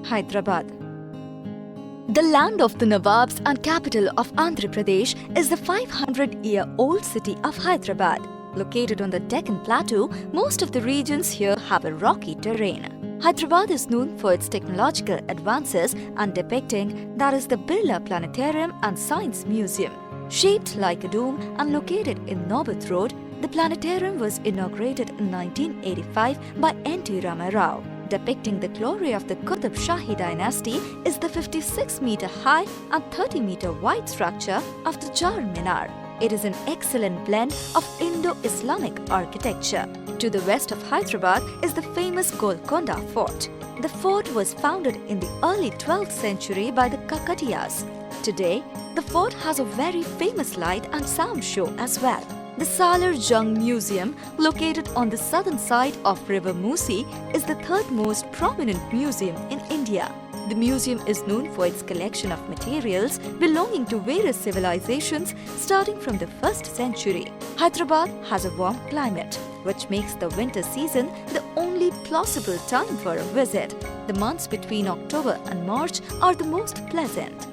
Hyderabad. The land of the Nawabs and capital of Andhra Pradesh is the 500-year-old city of Hyderabad. Located on the Deccan Plateau, most of the regions here have a rocky terrain. Hyderabad is known for its technological advances and depicting that is the Birla Planetarium and Science Museum. Shaped like a dome and located in Nawabs Road, the planetarium was inaugurated in 1985 by N.T. Rama Rao. Depicting the glory of the Qutb Shahi dynasty is the 56-meter high and 30-meter wide structure of the Char Minar. It is an excellent blend of Indo-Islamic architecture. To the west of Hyderabad is the famous Golcona Fort. The fort was founded in the early 12th century by the Kakatiyas. Today, the fort has a very famous light and sound show as well. The Salar Jung Museum, located on the southern side of River Musi, is the third most prominent museum in India. The museum is known for its collection of materials belonging to various civilizations starting from the 1st century. Hyderabad has a warm climate, which makes the winter season the only plausible time for a visit. The months between October and March are the most pleasant.